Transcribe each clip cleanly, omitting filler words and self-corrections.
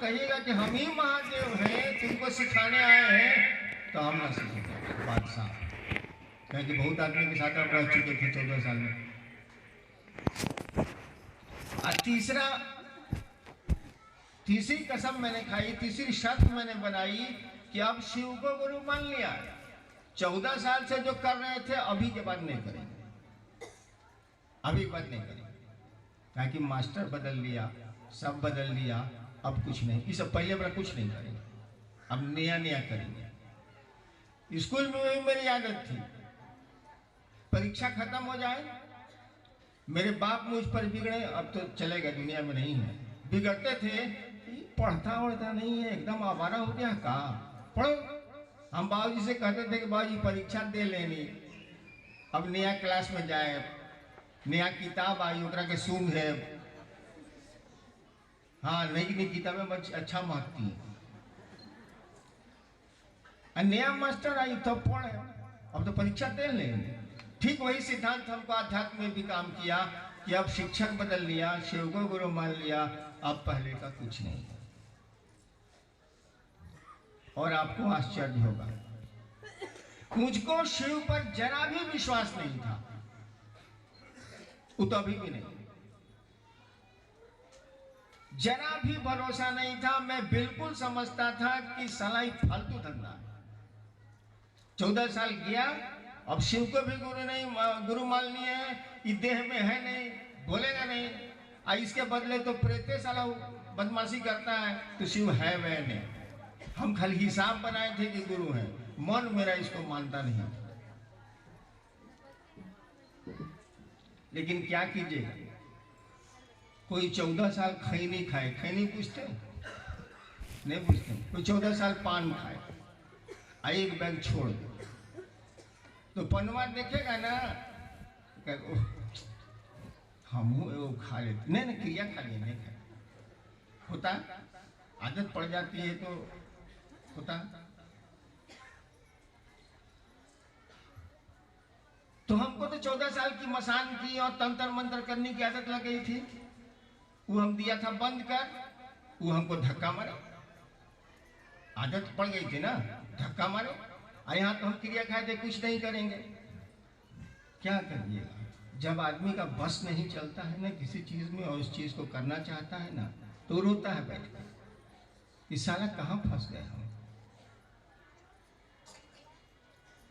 कहिएगा कि हम ही महादेव हैं, तुमको सिखाने आए हैं, तो हम ना सीखेंगे। बादशाह क्योंकि बहुत आदमी के साथ आप रह चुके थे 14 साल में। और तीसरी कसम मैंने खाई, तीसरी शर्त मैंने बनाई कि अब शिव को गुरु मान लिया। 14 साल से जो कर रहे थे अभी के बाद नहीं करेंगे, अभी के बाद नहीं करेंगे। ताकि मास्टर बदल लिया, सब बदल लिया, अब कुछ नहीं, इस पहले बड़ा कुछ नहीं करेंगे, अब नया नया करेंगे। स्कूल में भी मेरी आदत थी, परीक्षा खत्म हो जाए, मेरे बाप मुझ पर बिगड़े, अब तो चले गए, दुनिया में नहीं है, बिगड़ते थे, पढ़ता वढ़ता नहीं है, एकदम आवारा हो गया, कहा पढ़ो। हम बाबूजी से कहते थे कि बाबूजी परीक्षा दे लेनी, अब नया क्लास में जाए, नया किताब आई, उतरा के सूंघ है, हाँ नई नई किताबें अच्छा मांगती है, नया मास्टर आई तो पढ़े, अब तो परीक्षा दे लेंगे। ठीक वही सिद्धांत हमको आध्यात्म में भी काम किया कि अब शिक्षक बदल लिया, शिव को गुरु मान लिया, अब पहले का कुछ नहीं। और आपको आश्चर्य होगा, मुझको शिव पर जरा भी विश्वास नहीं था, वो तो अभी भी नहीं, जरा भी भरोसा नहीं था। मैं बिल्कुल समझता था कि साला ही फालतू धंधा है। 14 साल गया, अब शिव को भी गुरु मान लिए है, ये देह में है नहीं, बोलेगा नहीं, और इसके बदले तो प्रेते साला बदमाशी करता है, तो शिव है वह नहीं। हम खाली हिसाब बनाए थे कि गुरु है, मन मेरा इसको मानता नहीं। लेकिन क्या कीजिए, कोई 14 साल खैनी खाए, खैनी पूछते नहीं, पूछते, कोई 14 साल पान खाए, एक बैग छोड़ दे, तो पनवा देखेगा ना, हम वो खा लेते, नहीं क्रिया खा लिए, नहीं खाए, होता आदत पड़ जाती है तो होता। तो हमको तो 14 साल की मसान की और तंत्र मंत्र करने की आदत लग गई थी, वो हम दिया था बंद कर, वो हमको धक्का मारे, आदत पड़ गई थी ना, धक्का मारे। और यहाँ तो हम क्रिया खाए थे, कुछ नहीं करेंगे, क्या करिएगा, जब आदमी का बस नहीं चलता है ना किसी चीज में और उस चीज को करना चाहता है ना, तो रोता है बैठकर, इस साला कहाँ फंस गए हम।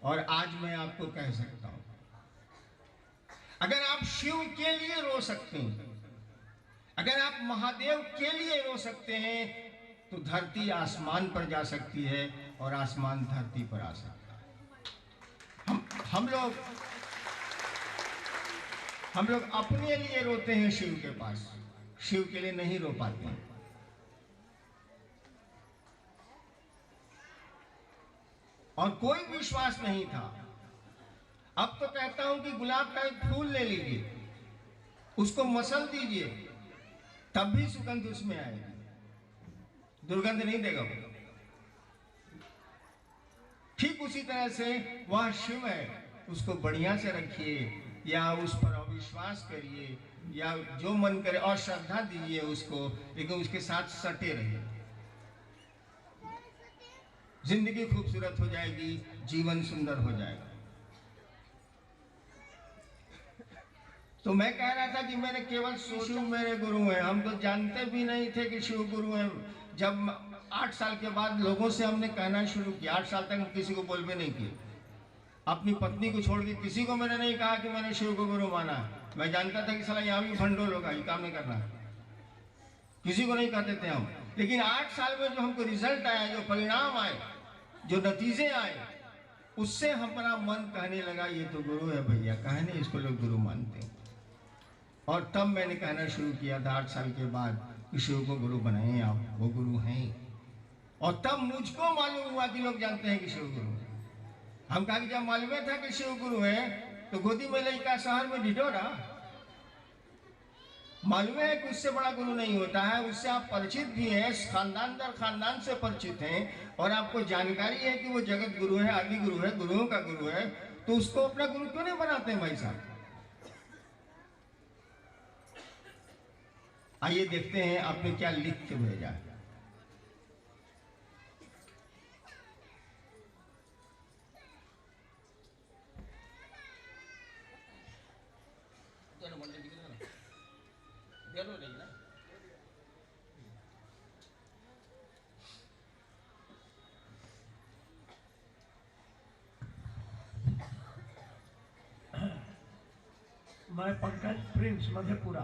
और आज मैं आपको कह सकता हूं, अगर आप शिव के लिए रो सकते हैं, अगर आप महादेव के लिए रो सकते हैं, तो धरती आसमान पर जा सकती है और आसमान धरती पर आ सकता है। हम लोग अपने लिए रोते हैं शिव के पास, शिव के लिए नहीं रो पाते। और कोई विश्वास नहीं था। अब तो कहता हूं कि गुलाब का एक फूल ले लीजिए, उसको मसल दीजिए, तब भी सुगंध उसमें आएगी, दुर्गंध नहीं देगा वो। ठीक उसी तरह से वह शिव है, उसको बढ़िया से रखिए, या उस पर अविश्वास करिए, या जो मन करे और श्रद्धा दीजिए उसको, लेकिन उसके साथ सटे रहिए। जिंदगी खूबसूरत हो जाएगी, जीवन सुंदर हो जाएगा। तो मैं कह रहा था कि मैंने केवल शिव मेरे गुरु हैं, हम तो जानते भी नहीं थे कि शिव गुरु हैं। जब 8 साल के बाद लोगों से हमने कहना शुरू किया, 8 साल तक किसी को बोल भी नहीं किए, अपनी पत्नी को छोड़ दी, किसी को मैंने नहीं कहा कि मैंने शिव को गुरु माना है। मैं जानता था कि साला यहाँ भी भंडोल होगा, ये काम नहीं करना, किसी को नहीं कहते थे हम। लेकिन 8 साल में जो हमको रिजल्ट आया, जो परिणाम आए, जो नतीजे आए, उससे हमारा मन कहने लगा ये तो गुरु है भैया, कहे नहीं इसको लोग गुरु मानते हैं। और तब मैंने कहना शुरू किया था 8 साल के बाद कि शिव को गुरु बनाए आप, वो गुरु हैं। और तब मुझको मालूम हुआ कि लोग जानते हैं कि शिव गुरु है। हम कहा कि जब मालूम था कि शिव गुरु है, तो गोदी में लड़का शहर में ढिढोरा, मालूम है कि उससे बड़ा गुरु नहीं होता है। उससे आप परिचित भी हैं, खानदान दर खानदान से परिचित हैं, और आपको जानकारी है कि वो जगत गुरु है, आदि गुरु है, गुरुओं का गुरु है, तो उसको अपना गुरु क्यों नहीं बनाते हैं भाई साहब। आइए देखते हैं आपने क्या लिख के भेजा है। मैं पंकज प्रिंस मधेपुरा।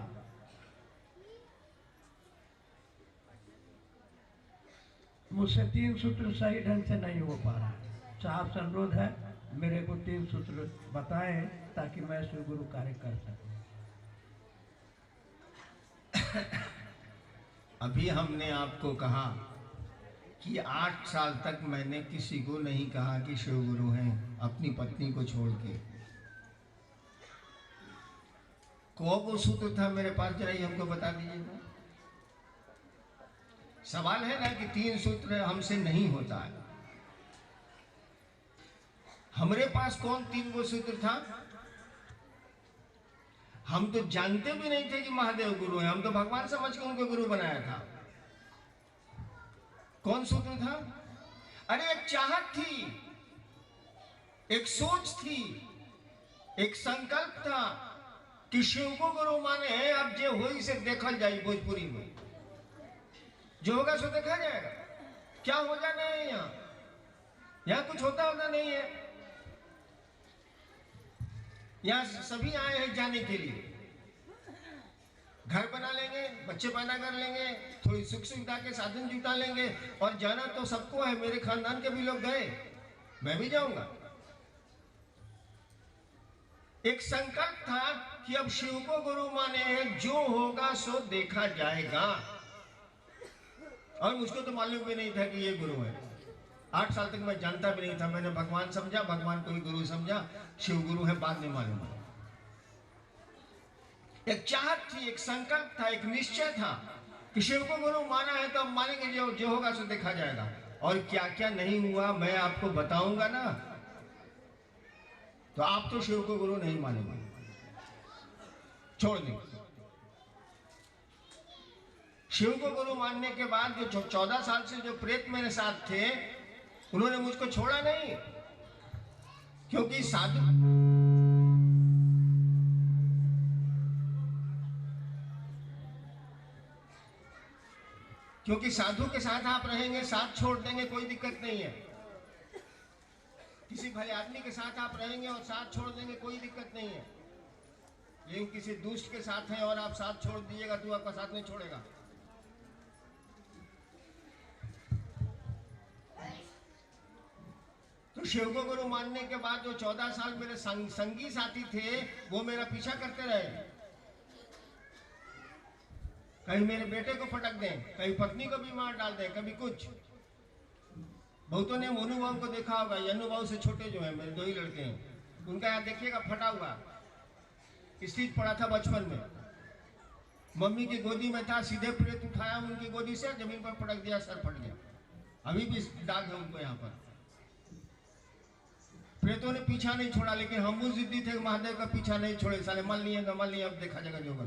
मुझसे 3 सूत्र सही ढंग से नहीं हो पा रहा है। साहब से अनुरोध है मेरे को 3 सूत्र बताएं ताकि मैं श्री गुरु कार्य कर सकूं। अभी हमने आपको कहा कि 8 साल तक मैंने किसी को नहीं कहा कि शिव गुरु हैं, अपनी पत्नी को छोड़ के। कौन सूत्र था मेरे पास, जरा ही हमको बता दीजिएगा। सवाल है ना कि 3 सूत्र हमसे नहीं होता है। हमारे पास कौन 3 वो सूत्र था? हम तो जानते भी नहीं थे कि महादेव गुरु हैं, हम तो भगवान समझ के उनको गुरु बनाया था। कौन सूत्र था? अरे एक चाहत थी, एक सोच थी, एक संकल्प था कि शिव को गुरु माने हैं। अब जो हो इसे देखा जाए, भोजपुरी में जो होगा सो देखा जाएगा। क्या हो जाना है यहाँ कुछ होता नहीं है। यहाँ सभी आए हैं जाने के लिए। घर बना लेंगे, बच्चे पैदा कर लेंगे, थोड़ी सुख सुविधा के साधन जुटा लेंगे और जाना तो सबको है। मेरे खानदान के भी लोग गए, मैं भी जाऊंगा। एक संकल्प था कि अब शिव को गुरु माने हैं, जो होगा सो देखा जाएगा। और मुझको तो मालूम भी नहीं था कि ये गुरु है। 8 साल तक मैं जानता भी नहीं था। मैंने भगवान समझा, भगवान को ही गुरु समझा, शिव गुरु है बाद में मालूम है। एक चाहत थी, एक संकल्प था, एक निश्चय था कि शिव को गुरु माना है तो अब मानेंगे, जो होगा सो देखा जाएगा। और क्या क्या नहीं हुआ मैं आपको बताऊंगा ना, तो आप तो शिव को गुरु नहीं मानेंगे, छोड़ देंगे। शिव को गुरु मानने के बाद जो 14 साल से जो प्रेत मेरे साथ थे, उन्होंने मुझको छोड़ा नहीं। क्योंकि साधु के साथ आप रहेंगे, साथ छोड़ देंगे, कोई दिक्कत नहीं है। किसी भले आदमी के साथ आप रहेंगे और साथ छोड़ देंगे, कोई दिक्कत नहीं है। लेकिन किसी दुष्ट के साथ है और आप साथ छोड़ दीजिएगा तो आपका साथ नहीं छोड़ेगा। तो शिव को गुरु मानने के बाद जो 14 साल मेरे संगी साथी थे, वो मेरा पीछा करते रहे। कहीं मेरे बेटे को फटक दें, कहीं पत्नी को भी मार डाल दें, कभी कुछ। बहुतों ने मोनू बाबू को देखा होगा, यन्नू बाबू से छोटे जो हैं, मेरे 2 ही लड़के हैं, उनका यहाँ देखिएगा फटा हुआ स्थित पड़ा था बचपन में। मम्मी की गोदी में था, सीधे प्रेत उठाया उनकी गोदी से, जमीन पर पटक दिया, सर फट गया। अभी भी दाग है उनको यहाँ पर। प्रेतों ने पीछा नहीं छोड़ा, लेकिन हम वो जिद्दी थे, महादेव का पीछा नहीं छोड़े। साले मान लिए, अब देखा जाएगा जो होगा।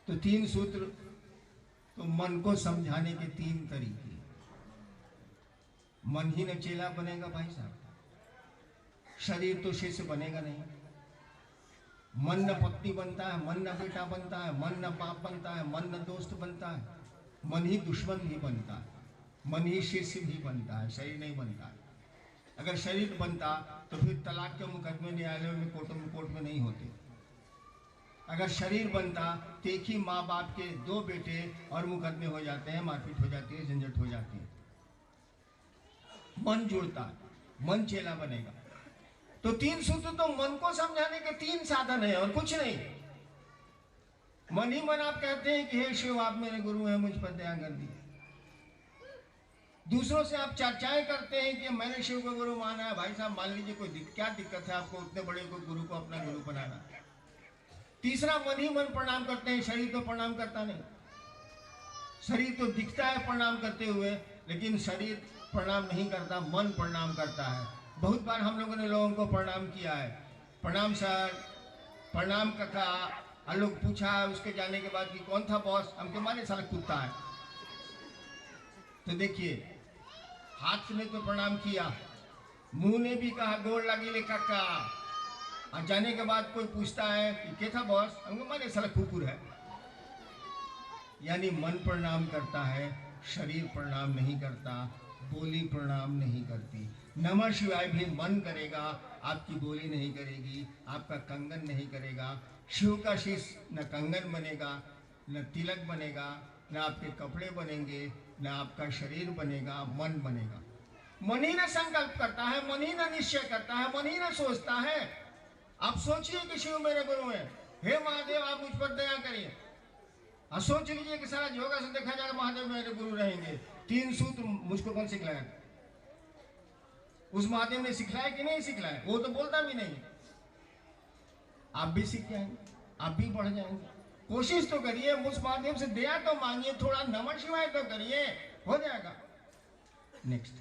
तो 3 सूत्र, तो मन को समझाने के 3 तरीके। मन ही न चेला बनेगा भाई साहब, शरीर तो शिष्य बनेगा नहीं। मन न पत्नी बनता है, मन न बेटा बनता है, मन न बाप बनता है, मन न दोस्त बनता है, मन ही दुश्मन भी बनता है, मन ही शिष्य भी बनता है, शरीर नहीं बनता है। अगर शरीर बनता तो फिर तलाक के मुकदमे न्यायालयों में, कोर्ट में नहीं होते। अगर शरीर बनता तो एक ही माँ बाप के 2 बेटे और मुकदमे हो जाते हैं, मारपीट हो जाती है, झंझट हो जाती है। मन जुड़ता, मन चेला बनेगा। तो 3 सूत्र तो मन को समझाने के 3 साधन है और कुछ नहीं। मन ही मन आप कहते हैं कि हे शिव आप मेरे गुरु हैं, मुझ पर दया कर दी। दूसरों से आप चर्चाएं करते हैं कि मैंने शिव को गुरु माना है। भाई साहब मान लीजिए क्या दिक्कत है आपको उतने बड़े को गुरु को अपना गुरु बनाना। तीसरा, मन ही मन प्रणाम करते हैं, शरीर तो प्रणाम करता नहीं। शरीर तो दिखता है प्रणाम करते हुए, लेकिन शरीर प्रणाम नहीं करता, मन प्रणाम करता है। बहुत बार हम लोगों ने लोगों को प्रणाम किया है, प्रणाम सर, प्रणाम काका। और लोग पूछा उसके जाने के बाद कि कौन था बॉस, हमके माने साला कुत्ता है। तो देखिए, हाथ ने तो प्रणाम किया, मुंह ने भी कहा गोड़ लगी ले काका। और जाने के बाद कोई पूछता है कि क्या था बॉस, हमको माने साला कुकुर है। यानी मन प्रणाम करता है, शरीर प्रणाम नहीं करता, बोली प्रणाम नहीं करती। नमः शिवाय भी मन करेगा, आपकी बोली नहीं करेगी, आपका कंगन नहीं करेगा। शिव का शीश न कंगन बनेगा, न तिलक बनेगा, न आपके कपड़े बनेंगे, न आपका शरीर बनेगा, मन बनेगा। मन ही न संकल्प करता है, मन ही न निश्चय करता है, मन ही न सोचता है। आप सोचिए कि शिव मेरे गुरु हैं, हे महादेव आप मुझ पर दया करिए। और सोच लीजिए कि सारा योगा से देखा जाएगा महादेव मेरे गुरु रहेंगे। 3 सूत्र मुझको कौन सिखलाया? उस महादेव ने सिखलाया कि नहीं सिखलाया? वो तो बोलता भी नहीं। आप भी सीख जाएंगे, आप भी बढ़ जाएंगे। कोशिश तो करिए, उस महादेव से दया तो मांगिए, थोड़ा नमः शिवाय तो करिए, हो जाएगा। नेक्स्ट।